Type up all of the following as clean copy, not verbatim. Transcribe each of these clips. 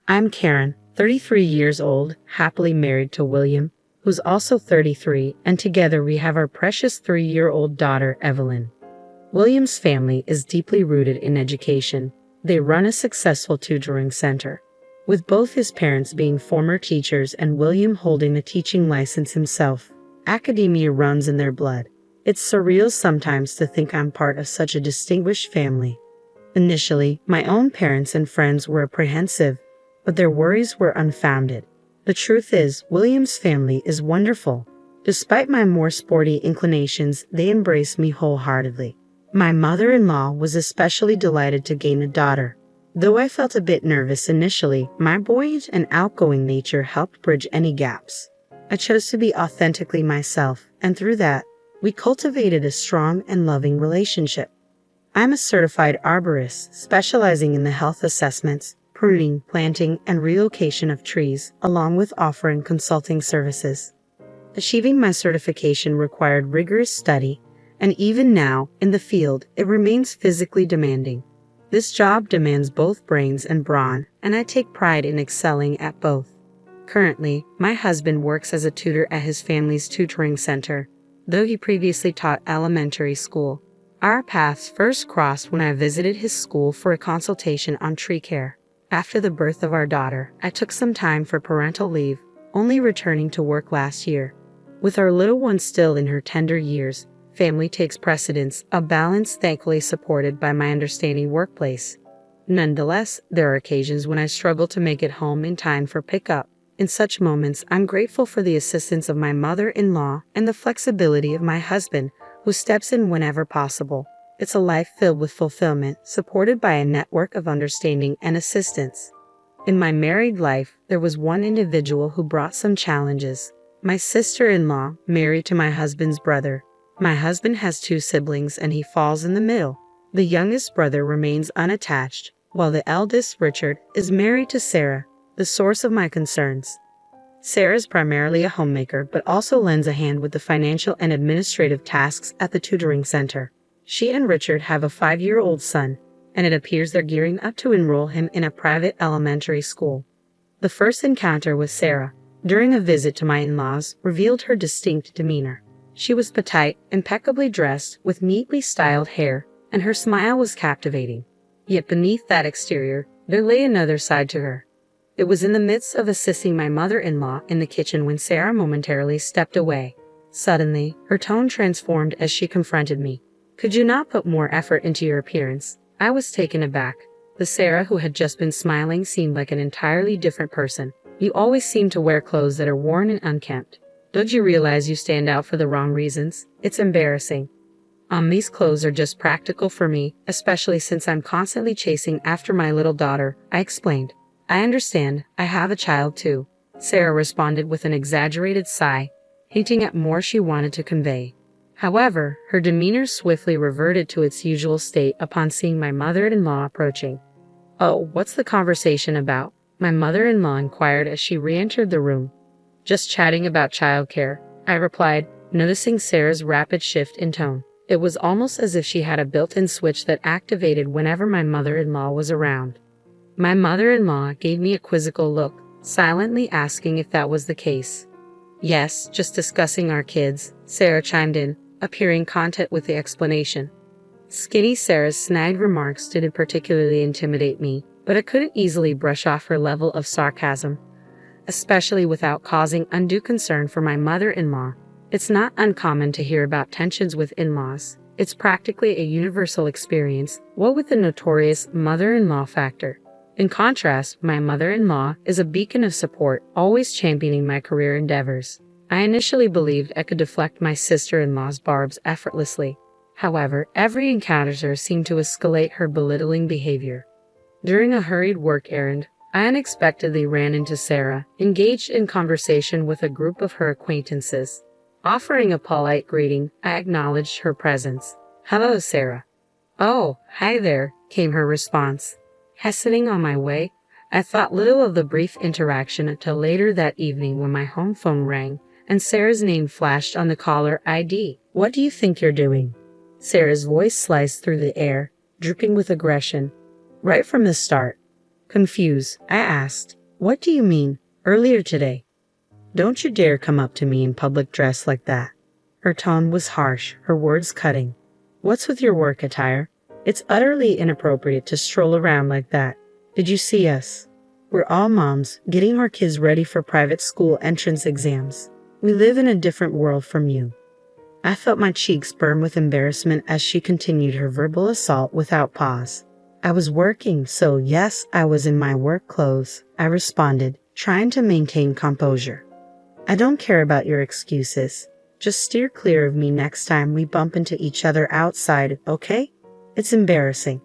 I'm Karen, 33 years old, happily married to William, who's also 33, and together we have our precious 3-year-old daughter, Evelyn. William's family is deeply rooted in education. They run a successful tutoring center, with both his parents being former teachers and William holding a teaching license himself. Academia runs in their blood. It's surreal sometimes to think I'm part of such a distinguished family. Initially, my own parents and friends were apprehensive, but their worries were unfounded. The truth is, William's family is wonderful. Despite my more sporty inclinations, they embrace me wholeheartedly. My mother-in-law was especially delighted to gain a daughter. Though I felt a bit nervous initially, my buoyant and outgoing nature helped bridge any gaps. I chose to be authentically myself, and through that, we cultivated a strong and loving relationship. I'm a certified arborist, specializing in the health assessments, pruning, planting, and relocation of trees, along with offering consulting services. Achieving my certification required rigorous study, and even now, in the field, it remains physically demanding. This job demands both brains and brawn, and I take pride in excelling at both. Currently, my husband works as a tutor at his family's tutoring center, though he previously taught elementary school. Our paths first crossed when I visited his school for a consultation on tree care. After the birth of our daughter, I took some time for parental leave, only returning to work last year. With our little one still in her tender years, family takes precedence, a balance thankfully supported by my understanding workplace. Nonetheless, there are occasions when I struggle to make it home in time for pickup. In such moments, I'm grateful for the assistance of my mother-in-law and the flexibility of my husband, who steps in whenever possible. It's a life filled with fulfillment, supported by a network of understanding and assistance. In my married life, there was one individual who brought some challenges. My sister-in-law, married to my husband's brother. My husband has 2 siblings and he falls in the middle. The youngest brother remains unattached, while the eldest, Richard, is married to Sarah, the source of my concerns. Sarah is primarily a homemaker but also lends a hand with the financial and administrative tasks at the tutoring center. She and Richard have a 5-year-old son, and it appears they're gearing up to enroll him in a private elementary school. The first encounter with Sarah, during a visit to my in-laws, revealed her distinct demeanor. She was petite, impeccably dressed, with neatly styled hair, and her smile was captivating. Yet beneath that exterior, there lay another side to her. It was in the midst of assisting my mother-in-law in the kitchen when Sarah momentarily stepped away. Suddenly, her tone transformed as she confronted me. "Could you not put more effort into your appearance?" I was taken aback. The Sarah who had just been smiling seemed like an entirely different person. "You always seem to wear clothes that are worn and unkempt. Don't you realize you stand out for the wrong reasons? It's embarrassing." These clothes are just practical for me, especially since I'm constantly chasing after my little daughter," I explained. "I understand, I have a child too," Sarah responded with an exaggerated sigh, hinting at more she wanted to convey. However, her demeanor swiftly reverted to its usual state upon seeing my mother-in-law approaching. "Oh, what's the conversation about?" my mother-in-law inquired as she re-entered the room. "Just chatting about childcare," I replied, noticing Sarah's rapid shift in tone. It was almost as if she had a built-in switch that activated whenever my mother-in-law was around. My mother-in-law gave me a quizzical look, silently asking if that was the case. "Yes, just discussing our kids," Sarah chimed in, appearing content with the explanation. Skinny Sarah's snide remarks didn't particularly intimidate me, but I couldn't easily brush off her level of sarcasm, especially without causing undue concern for my mother-in-law. It's not uncommon to hear about tensions with in-laws. It's practically a universal experience, what with the notorious mother-in-law factor. In contrast, my mother-in-law is a beacon of support, always championing my career endeavors. I initially believed I could deflect my sister-in-law's barbs effortlessly. However, every encounter seemed to escalate her belittling behavior. During a hurried work errand, I unexpectedly ran into Sarah, engaged in conversation with a group of her acquaintances. Offering a polite greeting, I acknowledged her presence. "Hello, Sarah." "Oh, hi there," came her response. Hastening on my way, I thought little of the brief interaction until later that evening when my home phone rang and Sarah's name flashed on the caller ID. "What do you think you're doing?" Sarah's voice sliced through the air, dripping with aggression. "Right from the start, Confused, I asked, "What do you mean, earlier today? Don't you dare come up to me in public dressed like that." Her tone was harsh, her words cutting. "What's with your work attire? It's utterly inappropriate to stroll around like that. Did you see us? We're all moms, getting our kids ready for private school entrance exams. We live in a different world from you." I felt my cheeks burn with embarrassment as she continued her verbal assault without pause. "I was working, so yes, I was in my work clothes," I responded, trying to maintain composure. "I don't care about your excuses. Just steer clear of me next time we bump into each other outside, okay? It's embarrassing."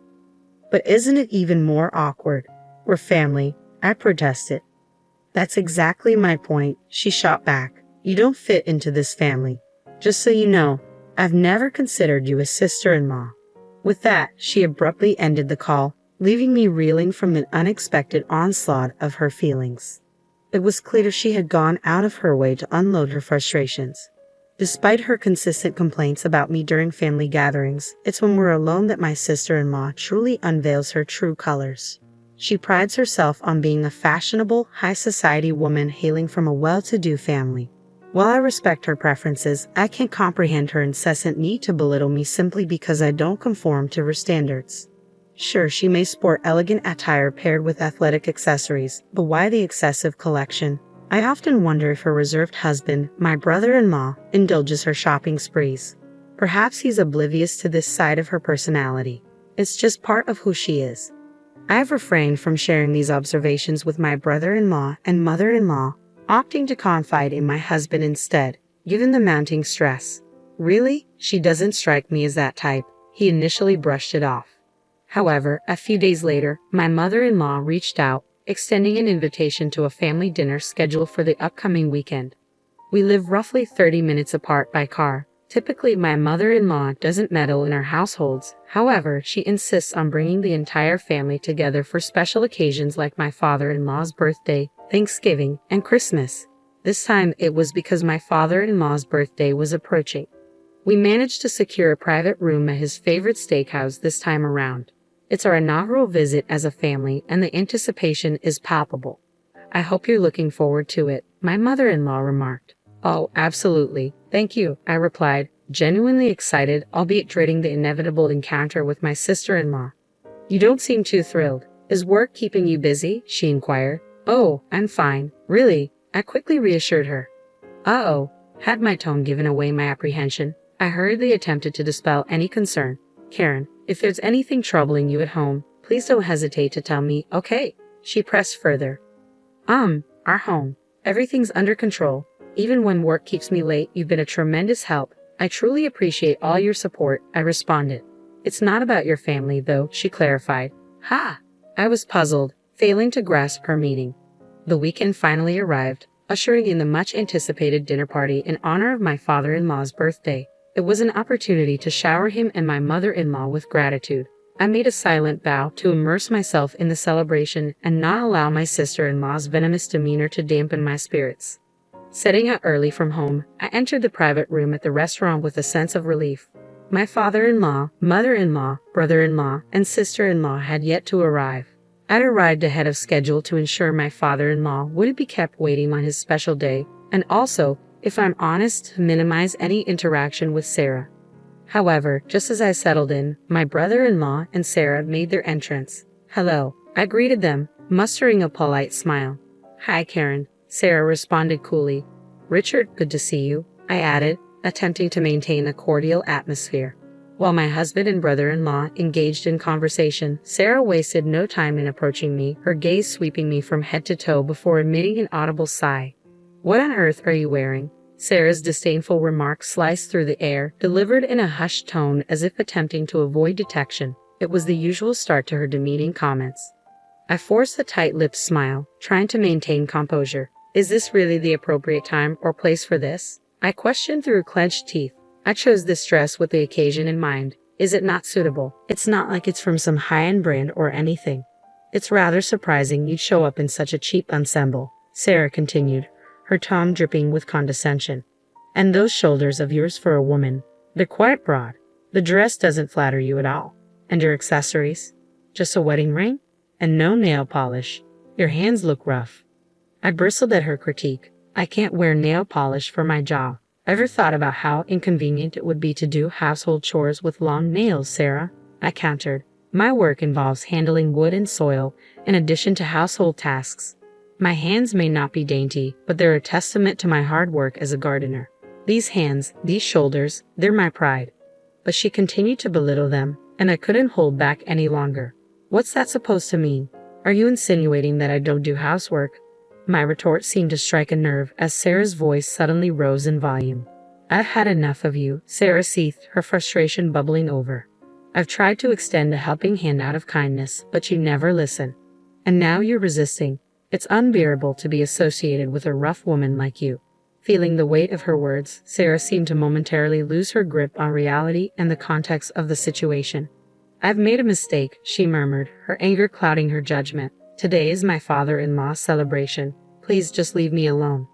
"But isn't it even more awkward? We're family," I protested. "That's exactly my point," she shot back. "You don't fit into this family. Just so you know, I've never considered you a sister-in-law." With that, she abruptly ended the call, leaving me reeling from the unexpected onslaught of her feelings. It was clear she had gone out of her way to unload her frustrations. Despite her consistent complaints about me during family gatherings, it's when we're alone that my sister-in-law truly unveils her true colors. She prides herself on being a fashionable, high-society woman hailing from a well-to-do family. While I respect her preferences, I can't comprehend her incessant need to belittle me simply because I don't conform to her standards. Sure, she may sport elegant attire paired with athletic accessories, but why the excessive collection? I often wonder if her reserved husband, my brother-in-law, indulges her shopping sprees. Perhaps he's oblivious to this side of her personality. It's just part of who she is. I have refrained from sharing these observations with my brother-in-law and mother-in-law, opting to confide in my husband instead, given the mounting stress. "Really? She doesn't strike me as that type," he initially brushed it off. However, a few days later, my mother-in-law reached out, extending an invitation to a family dinner scheduled for the upcoming weekend. We live roughly 30 minutes apart by car. Typically, my mother-in-law doesn't meddle in our households. However, she insists on bringing the entire family together for special occasions like my father-in-law's birthday, Thanksgiving, and Christmas. This time, it was because my father-in-law's birthday was approaching. We managed to secure a private room at his favorite steakhouse this time around. It's our inaugural visit as a family, and the anticipation is palpable. "I hope you're looking forward to it," my mother-in-law remarked. "Oh, absolutely. Thank you," I replied, genuinely excited, albeit dreading the inevitable encounter with my sister-in-law. "You don't seem too thrilled. Is work keeping you busy?" she inquired. "Oh, I'm fine. Really," I quickly reassured her. "Uh-oh," had my tone given away my apprehension. I hurriedly attempted to dispel any concern. "Karen, if there's anything troubling you at home, please don't hesitate to tell me, okay?" She pressed further. Our home. Everything's under control. Even when work keeps me late, you've been a tremendous help. I truly appreciate all your support," I responded. "It's not about your family, though," she clarified. "Ha!" I was puzzled, failing to grasp her meaning. The weekend finally arrived, ushering in the much-anticipated dinner party in honor of my father-in-law's birthday. It was an opportunity to shower him and my mother-in-law with gratitude. I made a silent vow to immerse myself in the celebration and not allow my sister-in-law's venomous demeanor to dampen my spirits. Setting out early from home, I entered the private room at the restaurant with a sense of relief. My father-in-law, mother-in-law, brother-in-law, and sister-in-law had yet to arrive. I'd arrived ahead of schedule to ensure my father-in-law wouldn't be kept waiting on his special day, and also, if I'm honest, to minimize any interaction with Sarah. However, just as I settled in, my brother-in-law and Sarah made their entrance. "Hello," I greeted them, mustering a polite smile. "Hi, Karen," Sarah responded coolly. "Richard, good to see you," I added, attempting to maintain a cordial atmosphere. While my husband and brother-in-law engaged in conversation, Sarah wasted no time in approaching me, her gaze sweeping me from head to toe before emitting an audible sigh. "What on earth are you wearing?" Sarah's disdainful remark sliced through the air, delivered in a hushed tone as if attempting to avoid detection. It was the usual start to her demeaning comments. I forced a tight-lipped smile, trying to maintain composure. "Is this really the appropriate time or place for this?" I questioned through clenched teeth. "I chose this dress with the occasion in mind. Is it not suitable? It's not like it's from some high-end brand or anything." "It's rather surprising you'd show up in such a cheap ensemble," Sarah continued, her tone dripping with condescension. "And those shoulders of yours for a woman, they're quite broad. The dress doesn't flatter you at all. And your accessories? Just a wedding ring?" And no nail polish. Your hands look rough. I bristled at her critique. I can't wear nail polish for my job. Ever thought about how inconvenient it would be to do household chores with long nails, Sarah? I countered. My work involves handling wood and soil, in addition to household tasks. My hands may not be dainty, but they're a testament to my hard work as a gardener. These hands, these shoulders, they're my pride. But she continued to belittle them, and I couldn't hold back any longer. What's that supposed to mean? Are you insinuating that I don't do housework? My retort seemed to strike a nerve as Sarah's voice suddenly rose in volume. I've had enough of you, Sarah seethed, her frustration bubbling over. I've tried to extend a helping hand out of kindness, but you never listen. And now you're resisting. It's unbearable to be associated with a rough woman like you. Feeling the weight of her words, Sarah seemed to momentarily lose her grip on reality and the context of the situation. I've made a mistake, she murmured, her anger clouding her judgment. Today is my father-in-law's celebration. Please just leave me alone.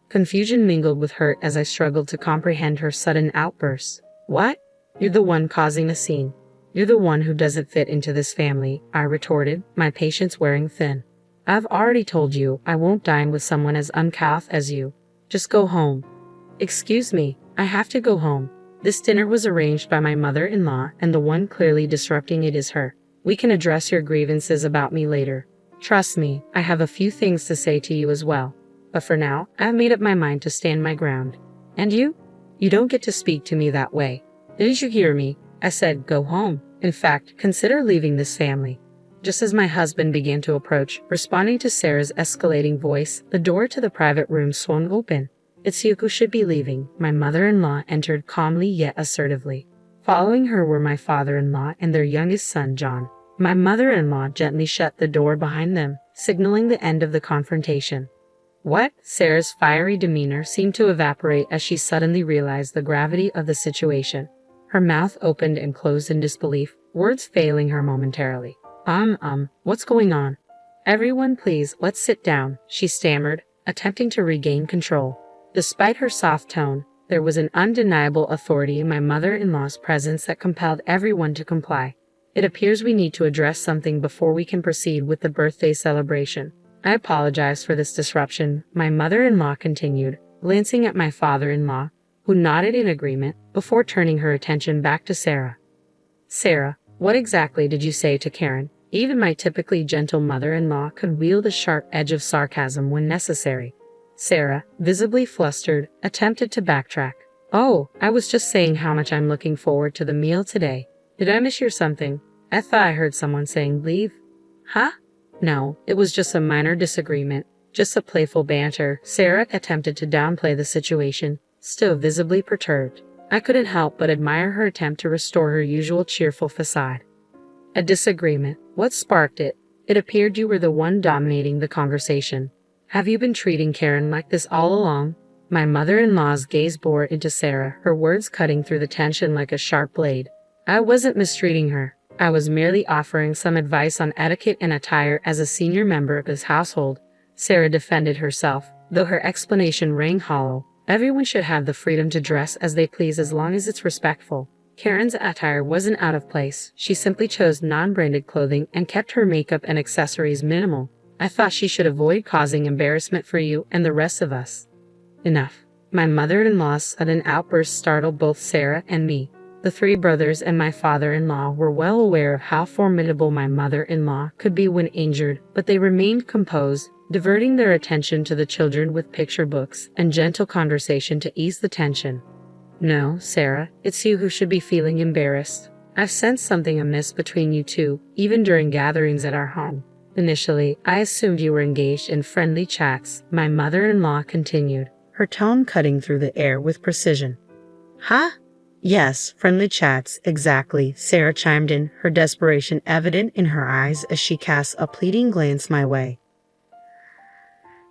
Confusion mingled with hurt as I struggled to comprehend her sudden outburst. What? You're the one causing a scene. You're the one who doesn't fit into this family, I retorted, my patience wearing thin. I've already told you I won't dine with someone as uncouth as you. Just go home. Excuse me, I have to go home. This dinner was arranged by my mother-in-law, and the one clearly disrupting it is her. We can address your grievances about me later. Trust me, I have a few things to say to you as well. But for now, I've made up my mind to stand my ground. And you? You don't get to speak to me that way. Didn't you hear me? I said go home. In fact, consider leaving this family. Just as my husband began to approach, responding to Sarah's escalating voice, the door to the private room swung open. It's you who should be leaving, my mother-in-law entered calmly yet assertively. Following her were my father-in-law and their youngest son, John. My mother-in-law gently shut the door behind them, signaling the end of the confrontation. What? Sarah's fiery demeanor seemed to evaporate as she suddenly realized the gravity of the situation. Her mouth opened and closed in disbelief, words failing her momentarily. What's going on? Everyone please, let's sit down, she stammered, attempting to regain control. Despite her soft tone, there was an undeniable authority in my mother-in-law's presence that compelled everyone to comply. It appears we need to address something before we can proceed with the birthday celebration. I apologize for this disruption, my mother-in-law continued, glancing at my father-in-law, who nodded in agreement, before turning her attention back to Sarah. Sarah, what exactly did you say to Karen? Even my typically gentle mother-in-law could wield a sharp edge of sarcasm when necessary. Sarah, visibly flustered, attempted to backtrack. Oh, I was just saying how much I'm looking forward to the meal today. Did I mishear something? I thought I heard someone saying leave. Huh? No, it was just a minor disagreement, just a playful banter. Sarah attempted to downplay the situation, still visibly perturbed. I couldn't help but admire her attempt to restore her usual cheerful facade. A disagreement. What sparked it? It appeared you were the one dominating the conversation. Have you been treating Karen like this all along? My mother-in-law's gaze bored into Sarah, her words cutting through the tension like a sharp blade. I wasn't mistreating her. I was merely offering some advice on etiquette and attire as a senior member of this household. Sarah defended herself, though her explanation rang hollow. Everyone should have the freedom to dress as they please as long as it's respectful. Karen's attire wasn't out of place. She simply chose non-branded clothing and kept her makeup and accessories minimal. I thought she should avoid causing embarrassment for you and the rest of us. Enough. My mother-in-law's sudden outburst startled both Sarah and me. The three brothers and my father-in-law were well aware of how formidable my mother-in-law could be when injured, but they remained composed, diverting their attention to the children with picture books and gentle conversation to ease the tension. No, Sarah, it's you who should be feeling embarrassed. I've sensed something amiss between you two, even during gatherings at our home. Initially, I assumed you were engaged in friendly chats, my mother-in-law continued, her tone cutting through the air with precision. Huh? Yes, friendly chats, exactly, Sarah chimed in, her desperation evident in her eyes as she cast a pleading glance my way.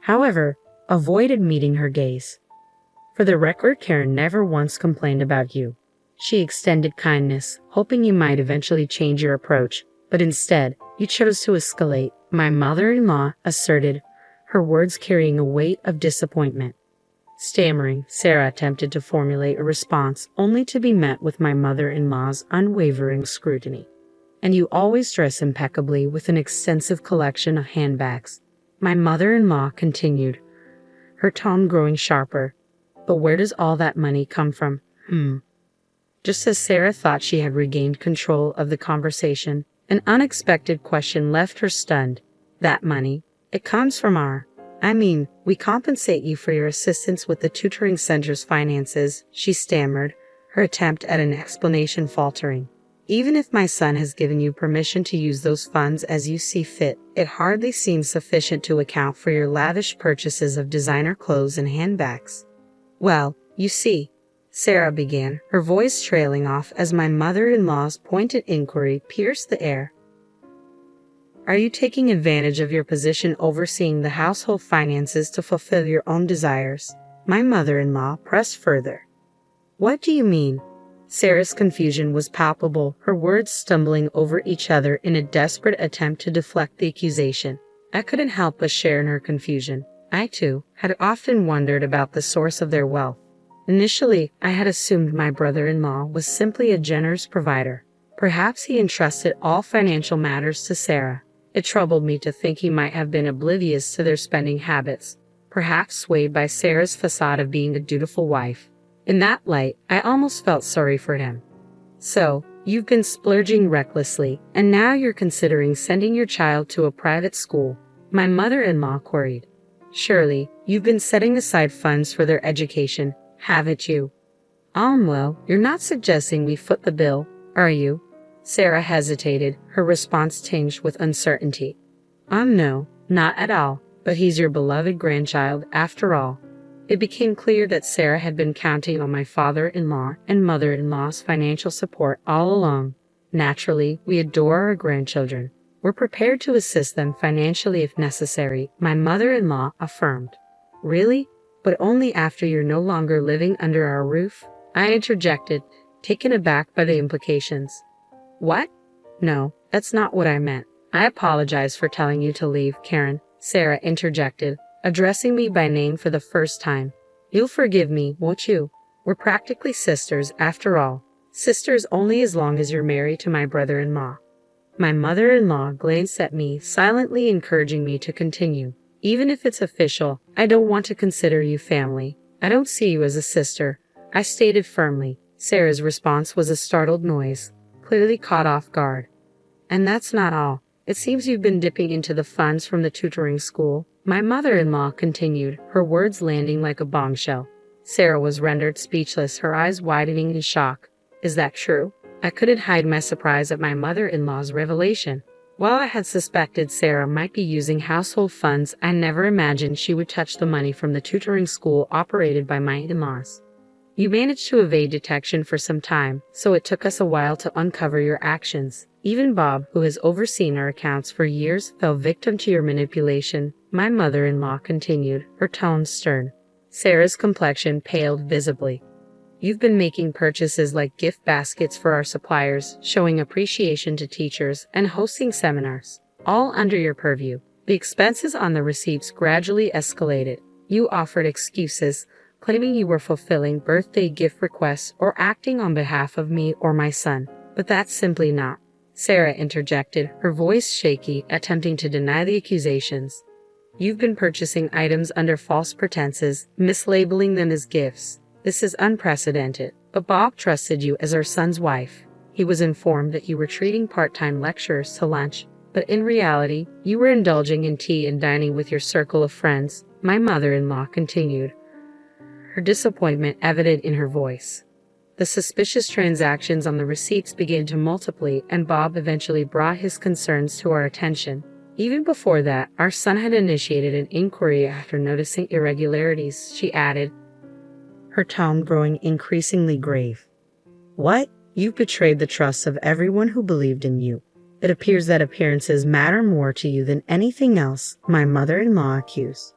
However, avoided meeting her gaze. For the record, Karen never once complained about you. She extended kindness, hoping you might eventually change your approach, but instead, you chose to escalate, my mother-in-law asserted, her words carrying a weight of disappointment. Stammering, Sarah attempted to formulate a response only to be met with my mother-in-law's unwavering scrutiny. And you always dress impeccably with an extensive collection of handbags. My mother-in-law continued, her tone growing sharper. But where does all that money come from? Just as Sarah thought she had regained control of the conversation, an unexpected question left her stunned. That money? It comes from we compensate you for your assistance with the tutoring center's finances, she stammered, her attempt at an explanation faltering. Even if my son has given you permission to use those funds as you see fit, it hardly seems sufficient to account for your lavish purchases of designer clothes and handbags. Well, you see, Sarah began, her voice trailing off as my mother-in-law's pointed inquiry pierced the air. Are you taking advantage of your position overseeing the household finances to fulfill your own desires? My mother-in-law pressed further. What do you mean? Sarah's confusion was palpable, her words stumbling over each other in a desperate attempt to deflect the accusation. I couldn't help but share in her confusion. I, too, had often wondered about the source of their wealth. Initially, I had assumed my brother-in-law was simply a generous provider. Perhaps he entrusted all financial matters to Sarah. It troubled me to think he might have been oblivious to their spending habits, perhaps swayed by Sarah's facade of being a dutiful wife. In that light, I almost felt sorry for him. So, you've been splurging recklessly, and now you're considering sending your child to a private school? My mother-in-law queried. Surely, you've been setting aside funds for their education, haven't you? Well, you're not suggesting we foot the bill, are you? Sarah hesitated, her response tinged with uncertainty. No, not at all, but he's your beloved grandchild after all. It became clear that Sarah had been counting on my father-in-law and mother-in-law's financial support all along. Naturally, we adore our grandchildren. We're prepared to assist them financially if necessary, my mother-in-law affirmed. Really? But only after you're no longer living under our roof? I interjected, taken aback by the implications. What? No, that's not what I meant. I apologize for telling you to leave, Karen, Sarah interjected, addressing me by name for the first time. You'll forgive me, won't you? We're practically sisters, after all. Sisters only as long as you're married to my brother-in-law. My mother-in-law glanced at me, silently encouraging me to continue. Even if it's official, I don't want to consider you family. I don't see you as a sister, I stated firmly. Sarah's response was a startled noise, clearly caught off guard. And that's not all. It seems you've been dipping into the funds from the tutoring school, my mother-in-law continued, her words landing like a bombshell. Sarah was rendered speechless, her eyes widening in shock. Is that true? I couldn't hide my surprise at my mother-in-law's revelation. While I had suspected Sarah might be using household funds, I never imagined she would touch the money from the tutoring school operated by my in-laws. You managed to evade detection for some time, so it took us a while to uncover your actions. Even Bob, who has overseen our accounts for years, fell victim to your manipulation, my mother-in-law continued, her tone stern. Sarah's complexion paled visibly. You've been making purchases like gift baskets for our suppliers, showing appreciation to teachers, and hosting seminars, all under your purview. The expenses on the receipts gradually escalated. You offered excuses, claiming you were fulfilling birthday gift requests or acting on behalf of me or my son. But that's simply not. Sarah interjected, her voice shaky, attempting to deny the accusations. You've been purchasing items under false pretenses, mislabeling them as gifts. This is unprecedented, but Bob trusted you as our son's wife. He was informed that you were treating part-time lecturers to lunch, but in reality, you were indulging in tea and dining with your circle of friends, my mother-in-law continued, her disappointment evident in her voice. The suspicious transactions on the receipts began to multiply, and Bob eventually brought his concerns to our attention. Even before that, our son had initiated an inquiry after noticing irregularities, she added, her tone growing increasingly grave. What? You've betrayed the trust of everyone who believed in you. It appears that appearances matter more to you than anything else, my mother-in-law accused.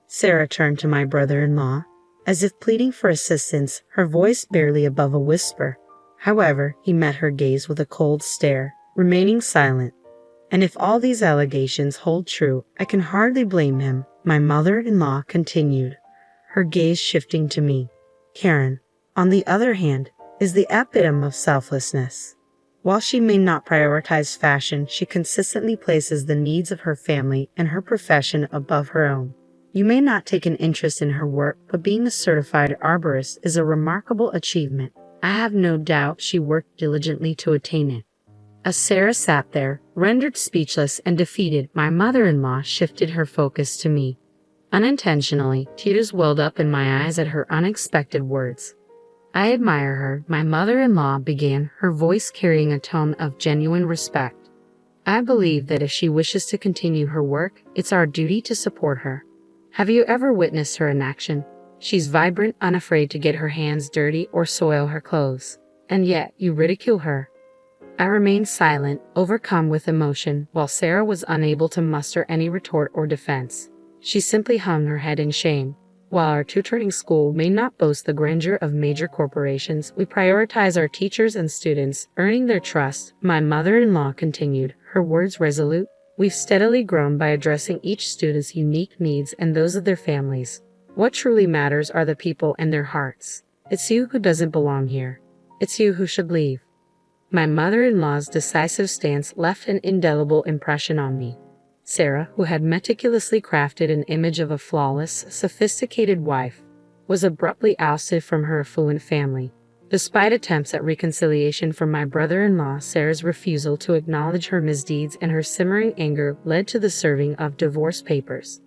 Sarah turned to my brother-in-law, as if pleading for assistance, her voice barely above a whisper. However, he met her gaze with a cold stare, remaining silent. And if all these allegations hold true, I can hardly blame him, my mother-in-law continued, her gaze shifting to me. Karen, on the other hand, is the epitome of selflessness. While she may not prioritize fashion, she consistently places the needs of her family and her profession above her own. You may not take an interest in her work, but being a certified arborist is a remarkable achievement. I have no doubt she worked diligently to attain it. As Sarah sat there, rendered speechless and defeated, my mother-in-law shifted her focus to me. Unintentionally, tears welled up in my eyes at her unexpected words. "I admire her," my mother-in-law began, her voice carrying a tone of genuine respect. "I believe that if she wishes to continue her work, it's our duty to support her. Have you ever witnessed her in action? She's vibrant, unafraid to get her hands dirty or soil her clothes. And yet, you ridicule her." I remained silent, overcome with emotion, while Sarah was unable to muster any retort or defense. She simply hung her head in shame. While our tutoring school may not boast the grandeur of major corporations, we prioritize our teachers and students, earning their trust, my mother-in-law continued, her words resolute. We've steadily grown by addressing each student's unique needs and those of their families. What truly matters are the people and their hearts. It's you who doesn't belong here. It's you who should leave. My mother-in-law's decisive stance left an indelible impression on me. Sarah, who had meticulously crafted an image of a flawless, sophisticated wife, was abruptly ousted from her affluent family. Despite attempts at reconciliation from my brother-in-law, Sarah's refusal to acknowledge her misdeeds and her simmering anger led to the serving of divorce papers.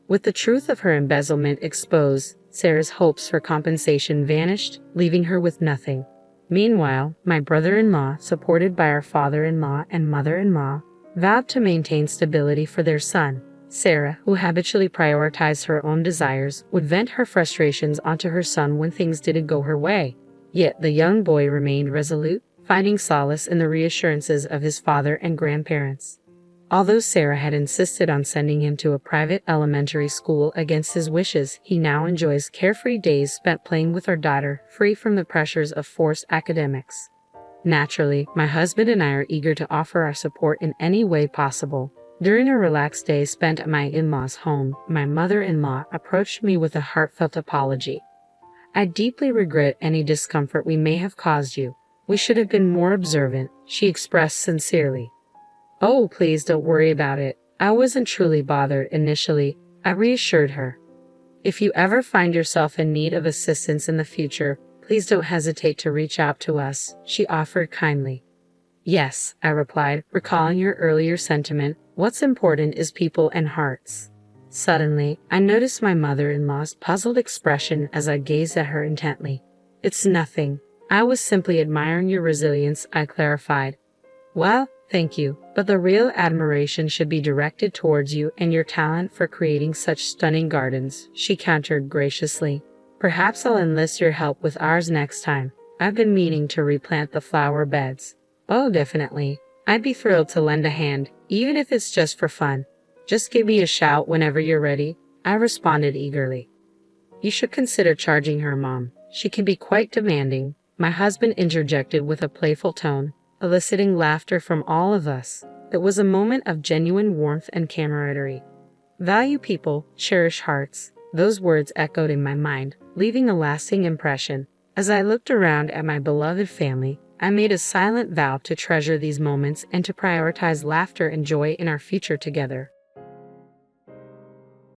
With the truth of her embezzlement exposed, Sarah's hopes for compensation vanished, leaving her with nothing. Meanwhile, my brother-in-law, supported by our father-in-law and mother-in-law, vowed to maintain stability for their son. Sarah, who habitually prioritized her own desires, would vent her frustrations onto her son when things didn't go her way. Yet the young boy remained resolute, finding solace in the reassurances of his father and grandparents. Although Sarah had insisted on sending him to a private elementary school against his wishes, he now enjoys carefree days spent playing with our daughter, free from the pressures of forced academics. Naturally, my husband and I are eager to offer our support in any way possible. During a relaxed day spent at my in-laws' home, my mother-in-law approached me with a heartfelt apology. "I deeply regret any discomfort we may have caused you. We should have been more observant," she expressed sincerely. "Oh, please don't worry about it. I wasn't truly bothered initially," I reassured her. "If you ever find yourself in need of assistance in the future, please don't hesitate to reach out to us," she offered kindly. "Yes," I replied, recalling her earlier sentiment, "what's important is people and hearts." Suddenly, I noticed my mother-in-law's puzzled expression as I gazed at her intently. "It's nothing. I was simply admiring your resilience," I clarified. "Well, thank you, but the real admiration should be directed towards you and your talent for creating such stunning gardens," she countered graciously. "Perhaps I'll enlist your help with ours next time. I've been meaning to replant the flower beds." "Oh, definitely. I'd be thrilled to lend a hand, even if it's just for fun. Just give me a shout whenever you're ready," I responded eagerly. "You should consider charging her, Mom. She can be quite demanding," my husband interjected with a playful tone, eliciting laughter from all of us. It was a moment of genuine warmth and camaraderie. "Value people, cherish hearts." Those words echoed in my mind, leaving a lasting impression. As I looked around at my beloved family, I made a silent vow to treasure these moments and to prioritize laughter and joy in our future together.